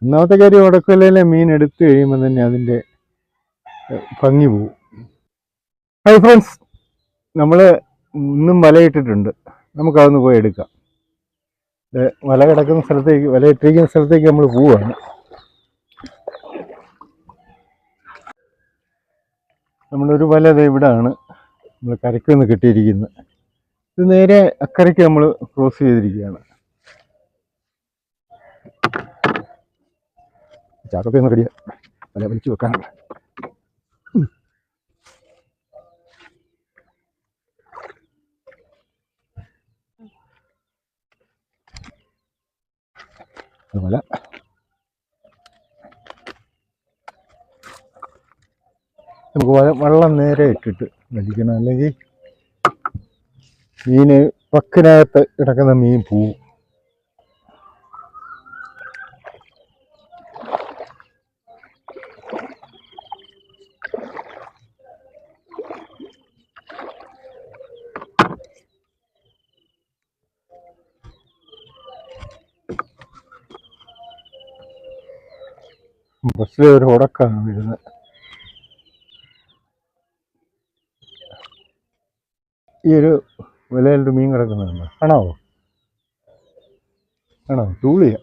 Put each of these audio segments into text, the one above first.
ഒന്നാമത്തെ കാര്യം ഉടക്കലയിലെ മീൻ എടുത്തു കഴിയുമ്പോൾ തന്നെ അതിൻ്റെ ഭംഗി പോവും. ഹൈ ഫ്രണ്ട്സ്, നമ്മൾ ഇന്നും വലയിട്ടിട്ടുണ്ട്. നമുക്കതൊന്ന് പോയി എടുക്കാം. വല കിടക്കുന്ന സ്ഥലത്തേക്ക്, വല ഇട്ടിരിക്കുന്ന സ്ഥലത്തേക്ക് നമ്മൾ പോവുകയാണ്. നമ്മളൊരു വല ഇവിടാണ് നമ്മൾ കരയ്ക്ക് നിന്ന് കിട്ടിയിരിക്കുന്നത്. ഇത് നേരെ അക്കരയ്ക്ക് നമ്മൾ ക്രോസ് ചെയ്തിരിക്കുകയാണ്. ചാക്കത്തൊന്ന് കടിയ വല വലിച്ചു വെക്കാനുള്ള. വല നമുക്ക് വെള്ളം നേരെ ഇട്ടിട്ട് വലിക്കണം, അല്ലെങ്കിൽ മീൻ പക്കിനകത്ത് കിടക്കുന്ന മീൻ പോവും. ബസ്സിലെ ഒരു ഉടക്കാണ് വരുന്നത്. ഈ ഒരു വലയിലൊരു മീൻ കിടക്കുന്നുണ്ട്, കാണാവോ? ആണോ? തൂളിയ.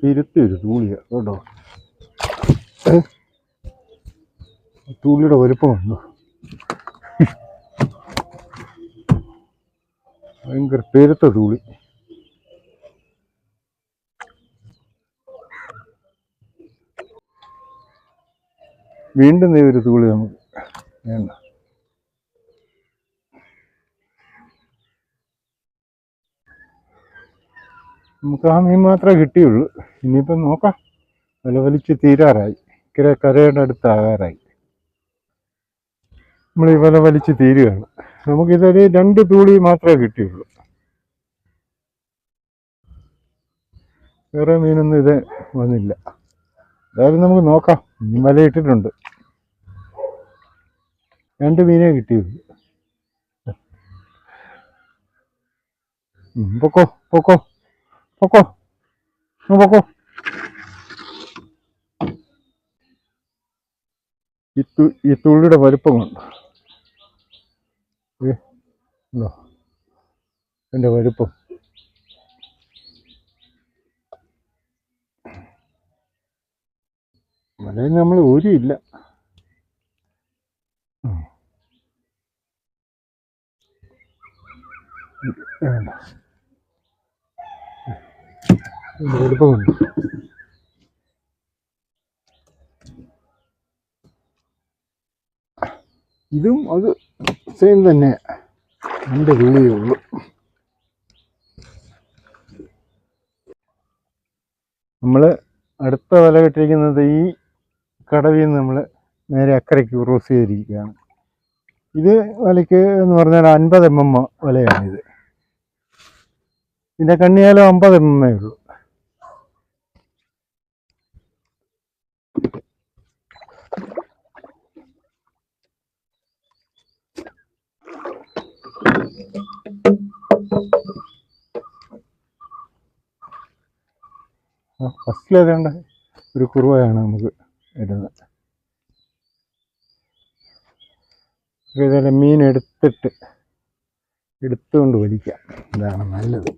പിരുത്തി ഒരു തൂളിയ കേട്ടോ. തൂളിയുടെ വലുപ്പമുണ്ടോ? ഭയങ്കര പെരുത്ത തൂളി. വീണ്ടും ഒരു തൂളി നമുക്ക് വേണ്ട. നമുക്ക് ആ മീൻ മാത്രമേ കിട്ടിയുള്ളൂ. ഇനിയിപ്പം നോക്കാം. വല വലിച്ച് തീരാറായി, കരയുടെ അടുത്താകാറായി. നമ്മൾ ഈ വല വലിച്ച് തീരുകയാണ്. നമുക്കിതൊരു 2 തൂളി മാത്രമേ കിട്ടിയുള്ളൂ. വേറെ മീനൊന്നും ഇത് വന്നില്ല. എന്തായാലും നമുക്ക് നോക്കാം. മീൻ വല ഇട്ടിട്ടുണ്ട്. 2 മീനേ കിട്ടിയുള്ളൂ. പൊക്കോ പൊക്കോ പൊക്കോ പൊക്കോ. ഈ തുള്ളിയുടെ വലുപ്പം കൊണ്ട് എൻ്റെ വലുപ്പം. വലയിൽ നമ്മൾ ഊരിയില്ല. വലുപ്പം കൊണ്ട് ഇതും അത് സെയിം തന്നെ. 2 തൂളിയേ ഉള്ളൂ. നമ്മൾ അടുത്ത വല കെട്ടിരിക്കുന്നത് ഈ കടവിൽ നിന്ന് നമ്മൾ നേരെ അക്കരയ്ക്ക് ക്രോസ് ചെയ്തിരിക്കുകയാണ്. ഇത് വലയ്ക്ക് എന്ന് പറഞ്ഞാൽ 50 mm വലയാണിത്. ഇതിൻ്റെ കണ്ണിയാലും 50 mm ഉള്ളൂ. ഫസ്റ്റിലേതേണ്ട ഒരു കുറുവയാണ് നമുക്ക് വരുന്നത്. ഇതെല്ലാം മീൻ എടുത്തുകൊണ്ട് വലിക്കാം, ഇതാണ് നല്ലത്.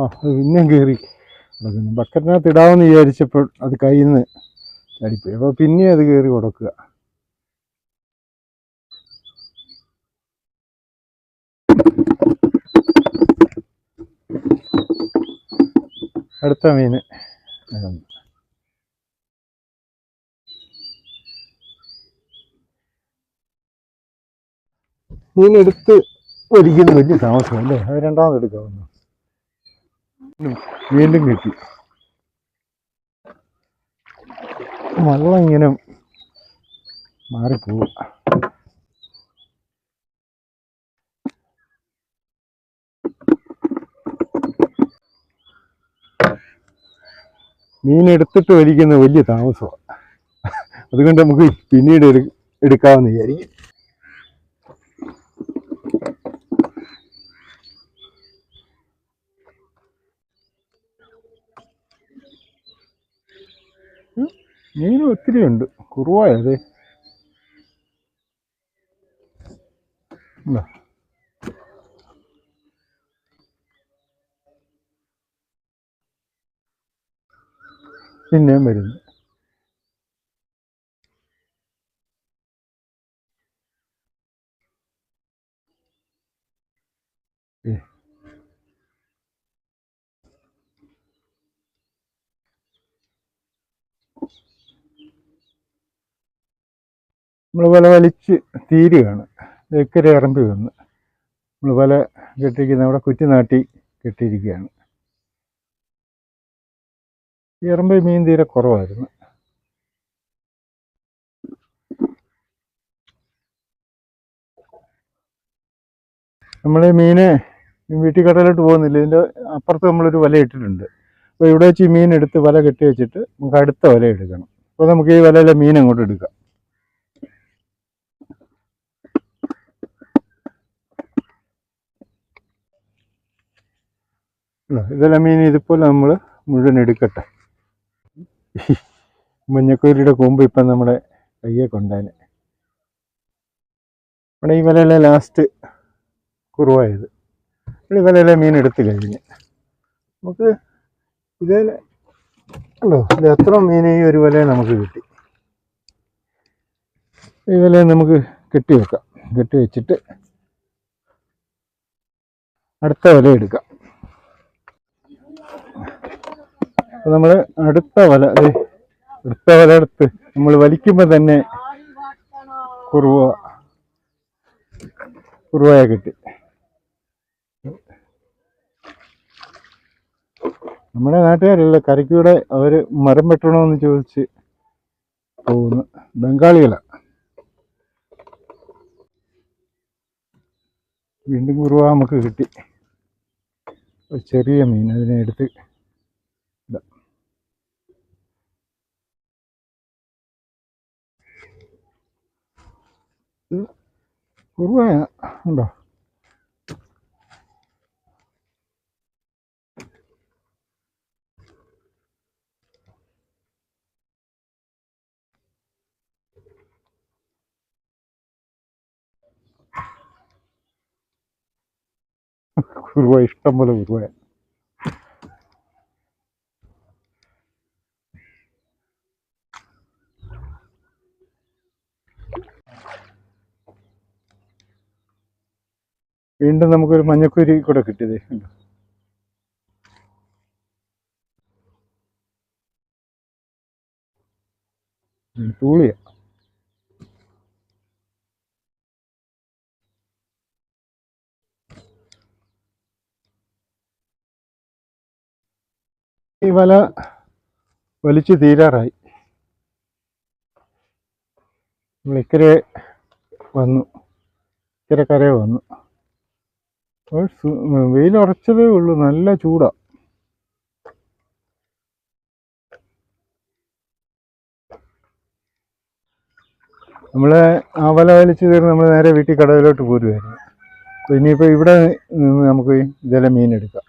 അത് പിന്നെയും കയറി കൊടുക്കുന്നു. ബക്കറ്റിനകത്ത് ഇടാമെന്ന് വിചാരിച്ചപ്പോൾ അത് കയ്യിൽ നിന്ന് ചടിപ്പോയി. അപ്പോൾ പിന്നെയും അത് കയറി കൊടുക്കുക. അടുത്ത മീന് മീനെടുത്ത് ഒരിക്കലും വലിയ താമസമല്ലേ. അത് രണ്ടാമത് എടുക്കാവുന്നു. വീണ്ടും കിട്ടി. വെള്ളം ഇങ്ങനെ മാറിപ്പോവുക. മീനെടുത്തിട്ട് വലിക്കുന്ന വലിയ താമസമാണ്. അതുകൊണ്ട് നമുക്ക് പിന്നീട് എടുക്കാമെന്ന് വിചാരിക്കും. മീൻ ഒത്തിരി ഉണ്ട്. കുറുവായത് പിന്നെയും വരുന്നു. നമ്മൾ വല വലിച്ച് തീരുകയാണ്. ഇക്കരെ ഇറമ്പി വന്ന് നമ്മൾ വല കെട്ടിയിരിക്കുന്ന അവിടെ കുറ്റി നാട്ടി കെട്ടിയിരിക്കുകയാണ്. ഈ ഇറമ്പി മീൻ തീരെ കുറവായിരുന്നു. നമ്മൾ മീനെ വീട്ടിൽ കടയിലോട്ട് പോകുന്നില്ല. ഇതിൻ്റെ അപ്പുറത്ത് നമ്മളൊരു വല ഇട്ടിട്ടുണ്ട്. അപ്പോൾ ഇവിടെ വെച്ച് ഈ മീൻ എടുത്ത് വല കെട്ടി വെച്ചിട്ട് നമുക്ക് അടുത്ത വല എടുക്കണം. അപ്പോൾ നമുക്ക് ഈ വലയിലെ മീൻ അങ്ങോട്ട് എടുക്കാം. ഇതെല്ലാം മീൻ ഇതുപോലെ നമ്മൾ മുഴുവൻ എടുക്കട്ടെ. മഞ്ഞക്കോരിയുടെ കൊമ്പ് ഇപ്പം നമ്മുടെ കയ്യെ കൊണ്ടാന്. ഇവിടെ ഈ വലയിലെ ലാസ്റ്റ് കുറുവായത്. ഈ വലയിലെ മീൻ എടുത്ത് കഴിഞ്ഞ് നമുക്ക് ഇതേലെ ഉണ്ടോ, ഇത് എത്ര മീൻ ഈ ഒരു വലയെ നമുക്ക് കിട്ടി. ഈ വലയെ നമുക്ക് കെട്ടി വെക്കാം. കെട്ടി വെച്ചിട്ട് അടുത്ത വല എടുക്കാം. അപ്പോൾ നമ്മൾ അടുത്ത വല എടുത്ത് നമ്മൾ വലിക്കുമ്പോൾ തന്നെ കുറുവയെ കിട്ടി. നമ്മുടെ നാട്ടുകാരല്ല, കരയ്ക്കൂടെ അവർ മരം വെട്ടണമെന്ന് ചോദിച്ച് പോകുന്നു. ബംഗാളികളാണ്. വീണ്ടും കുറുവ നമുക്ക് കിട്ടി. ഒരു ചെറിയ മീൻ, അതിനെ എടുത്ത് ഇടാം. കുറുവ ഉണ്ടോ? കുറുവ ഇഷ്ടം പോലെ കുറുവ. വീണ്ടും നമുക്കൊരു മഞ്ഞക്കുരി കൂടെ കിട്ടിയത്. തൂളിയ. ഈ വല വലിച്ചു തീരാറായി. നമ്മൾ ഇക്കരെ വന്നു, ഇക്കരക്കരയെ വന്നു. വെയിലുറച്ചതേ ഉള്ളൂ, നല്ല ചൂടാ. നമ്മൾ ആ വല വലിച്ചു തീർന്ന് നമ്മൾ നേരെ വീട്ടിൽ കടയിലോട്ട് പോരുമായിരുന്നു. അപ്പോൾ ഇനിയിപ്പോൾ ഇവിടെ നിന്ന് നമുക്ക് ഇതെല്ലാം മീൻ എടുക്കാം.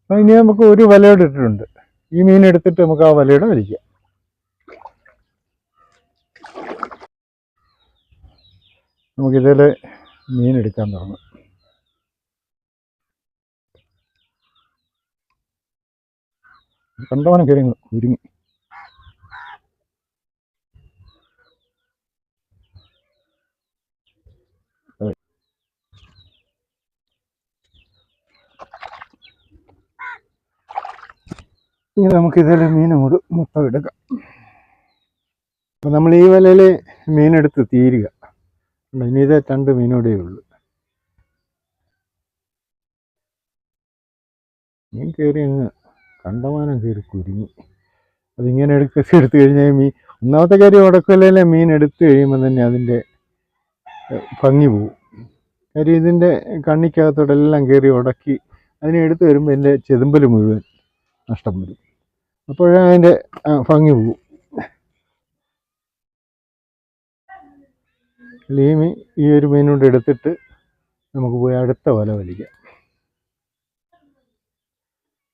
അപ്പോൾ ഇനി നമുക്ക് ഒരു വലയോട് ഇട്ടിട്ടുണ്ട്. ഈ മീൻ എടുത്തിട്ട് നമുക്ക് ആ വലയോടെ വലിക്കാം. നമുക്കിതിൽ മീൻ എടുക്കാൻ തുടങ്ങാം. കണ്ടവനം കയറി കുരുങ്ങി. ഇനി നമുക്ക് ഇതിൽ മീൻ മൊത്തം എടുക്കാം. അപ്പം നമ്മൾ ഈ വലയിൽ മീനെടുത്ത് തീരുക. ഇനി ഇത് 2 മീനോടേ ഉള്ളൂ. മീൻ കയറി അങ്ങ് കണ്ടമാനം കയറി കുരുങ്ങി. അതിങ്ങനെ എടുത്ത് കഴിഞ്ഞാൽ ഒന്നാമത്തെ കാര്യം ഉടക്കലയിലെ മീൻ എടുത്തു കഴിയുമ്പോൾ തന്നെ അതിൻ്റെ ഭംഗി പോവും. കാര്യം ഇതിൻ്റെ കണ്ണിക്കകത്തോടെ എല്ലാം കയറി ഉടക്കി അതിനെ എടുത്ത് വരുമ്പോൾ എൻ്റെ ചെതുമ്പൽ മുഴുവൻ നഷ്ടം വരും. അപ്പോഴതിൻ്റെ ഭംഗി പോവും. ഈ ഒരു മീനോട് എടുത്തിട്ട് നമുക്ക് പോയി അടുത്ത വല വലിക്കാം.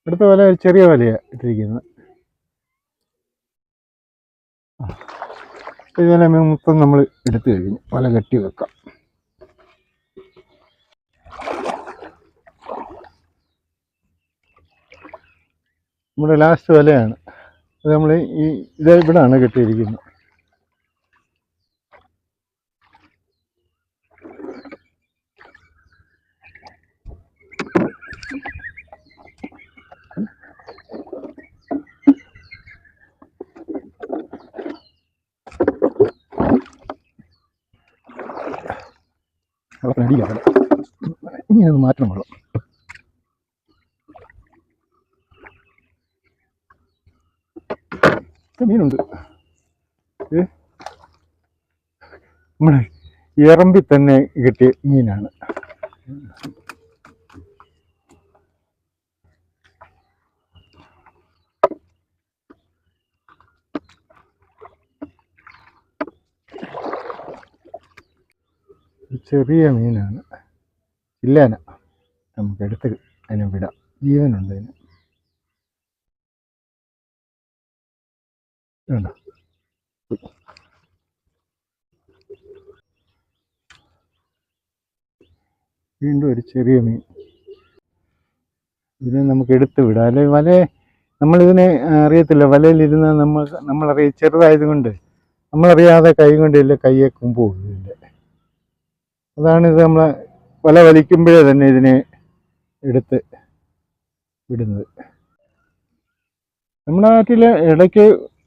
അടുത്ത വല ചെറിയ വലയാണ് ഇട്ടിരിക്കുന്നത്. ഇതുപോലെ മൊത്തം നമ്മൾ എടുത്തു കഴിഞ്ഞു. വല കെട്ടി വെക്കാം. നമ്മുടെ ലാസ്റ്റ് വലയാണ് അത്. നമ്മൾ ഇവിടാണ് കെട്ടിയിരിക്കുന്നത്. വെള്ളത്തിനടിയാണ് ഇങ്ങനെ ഒന്ന് മാറ്റണം. വെള്ളം മീനുണ്ട്. നമ്മുടെ എറമ്പി തന്നെ കിട്ടിയ മീനാണ്. ചെറിയ മീനാണ്, ഇല്ലാന. നമുക്ക് എടുത്ത് അതിനെ വിടാം, ജീവനുണ്ട് അതിന്. വേണ്ട, വീണ്ടും ഒരു ചെറിയ മീൻ. ഇതിനെ നമുക്ക് എടുത്ത് വിടാം. അല്ലെ വല നമ്മളിതിനെ അറിയത്തില്ല. വലയിലിരുന്ന് നമ്മളറിയ ചെറുതായതുകൊണ്ട് നമ്മളറിയാതെ കൈ കൊണ്ടില്ല, കയ്യെ കുമ്പ് പോകും ഇതിൻ്റെ. അതാണ് ഇത് നമ്മളെ വല വലിക്കുമ്പോഴേ തന്നെ ഇതിനെ എടുത്ത് വിടുന്നത്. നമ്മുടെ നാട്ടിൽ ഇടയ്ക്ക്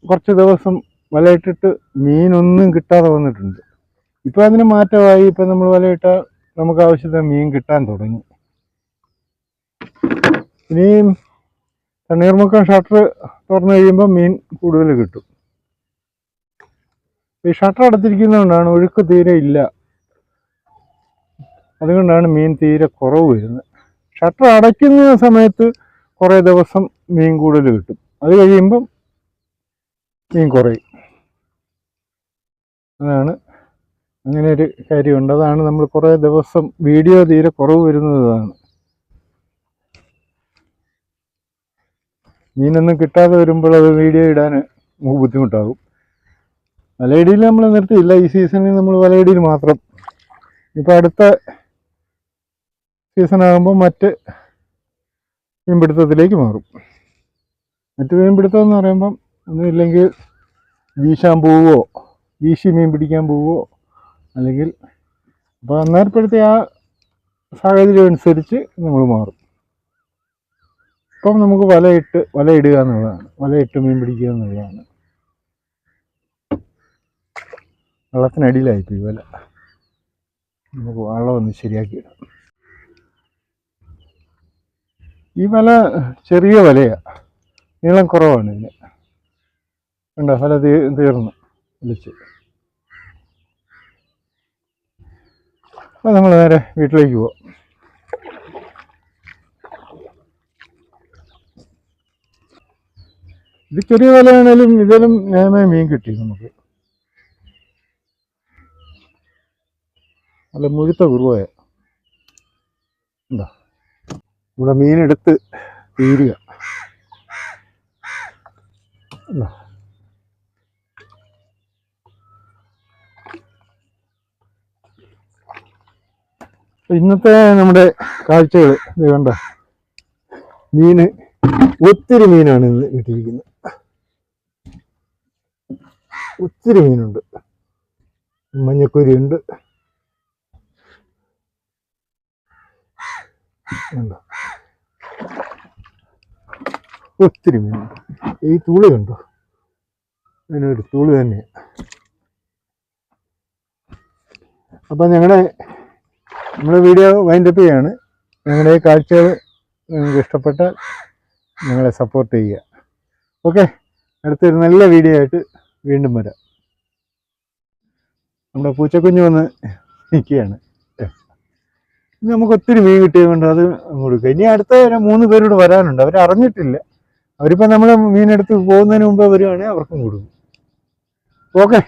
കുറച്ച് ദിവസം വലയിട്ടിട്ട് മീനൊന്നും കിട്ടാതെ വന്നിട്ടുണ്ട്. ഇപ്പം അതിന് മാറ്റമായി. ഇപ്പം നമ്മൾ വലയിട്ടാൽ നമുക്ക് ആവശ്യത്തിന് മീൻ കിട്ടാൻ തുടങ്ങി. ഇനിയും തണ്ണീർമുക്കം ഷട്ടർ തുറന്നു കഴിയുമ്പോൾ മീൻ കൂടുതൽ കിട്ടും. ഈ ഷട്ടർ അടച്ചിരിക്കുന്നതുകൊണ്ടാണ് ഒഴുക്ക് തീരെ ഇല്ല. അതുകൊണ്ടാണ് മീൻ തീരെ കുറവ് വരുന്നത്. ഷട്ടർ അടയ്ക്കുന്ന സമയത്ത് കുറേ ദിവസം മീൻ കൂടുതൽ കിട്ടും. അത് കഴിയുമ്പം മീൻ കുറയും. അതാണ്, അങ്ങനെ ഒരു കാര്യമുണ്ട്. അതാണ് നമ്മൾ കുറേ ദിവസം വീഡിയോ തീരെ കുറവ് വരുന്നതാണ്. മീനൊന്നും കിട്ടാതെ വരുമ്പോൾ അത് വീഡിയോ ഇടാൻ നമുക്ക് ബുദ്ധിമുട്ടാകും. വലയിടിയിൽ നമ്മൾ നിർത്തിയില്ല. ഈ സീസണിൽ നമ്മൾ വലയിടിയിൽ മാത്രം. ഇപ്പം അടുത്ത സീസണാകുമ്പോൾ മറ്റ് മീൻപിടുത്തത്തിലേക്ക് മാറും. മറ്റ് മീൻപിടുത്തം എന്ന് പറയുമ്പം ഒന്നുമില്ലെങ്കിൽ വീശാൻ പോവുമോ, വീശി മീൻ പിടിക്കാൻ പോവുമോ, അല്ലെങ്കിൽ അപ്പോൾ അന്നേരപ്പെടുത്തിയ ആ സാഹചര്യം അനുസരിച്ച് നമ്മൾ മാറും. ഇപ്പം നമുക്ക് വലയിടുക എന്നുള്ളതാണ്, വലയിട്ട് മീൻ പിടിക്കുക എന്നുള്ളതാണ്. വെള്ളത്തിനടിയിലായിപ്പോയി വല. നമുക്ക് വെള്ളം ഒന്ന് ശരിയാക്കിയിടാം. ഈ വല ചെറിയ വലയാണ്, നീളം കുറവാണ് ഇതിന്. കണ്ടോ, വല തീർന്നു വലിച്ച്. അപ്പോൾ നമ്മൾ നേരെ വീട്ടിലേക്ക് പോവാം. ഇത് ചെറിയ വലയാണേലും ഇതിലും നേരെ മീൻ കിട്ടി നമുക്ക്. നല്ല മുഴുത്ത കുറുവയ. എന്താ ഇവിടെ മീനെടുത്ത് തീരുക. ഇന്നത്തെ നമ്മുടെ കാഴ്ചകൾ ഇത് കണ്ട. മീന് ഒത്തിരി മീനാണ് ഇന്ന് കിട്ടിയിരിക്കുന്നത്. ഒത്തിരി മീനുണ്ട്. മഞ്ഞക്കുരിയുണ്ട്, ഒത്തിരി മീനുണ്ട്. ഈ തൂളി കണ്ടോ, അതിനൊരു തൂളി തന്നെയാണ്. അപ്പം നമ്മുടെ വീഡിയോ വൈൻഡപ്പ് ചെയ്യാണ്. ഞങ്ങളുടെ ഈ കാഴ്ചകൾ നിങ്ങൾക്ക് ഇഷ്ടപ്പെട്ടാൽ ഞങ്ങളെ സപ്പോർട്ട് ചെയ്യുക. ഓക്കെ, അടുത്തൊരു നല്ല വീഡിയോ ആയിട്ട് വീണ്ടും വരാം. നമ്മുടെ പൂച്ചക്കുഞ്ഞ് വന്ന് നിൽക്കുകയാണ്. നമുക്ക് ഒത്തിരി മീൻ കിട്ടിയത് കൊണ്ട് അത് കൊടുക്കുക. ഇനി അടുത്ത 3 പേരോട് വരാനുണ്ട്. അവർ അറിഞ്ഞിട്ടില്ല. അവരിപ്പോൾ നമ്മൾ മീനെടുത്ത് പോകുന്നതിന് മുമ്പ് വരുവാണെങ്കിൽ അവർക്കും കൊടുക്കും. ഓക്കെ.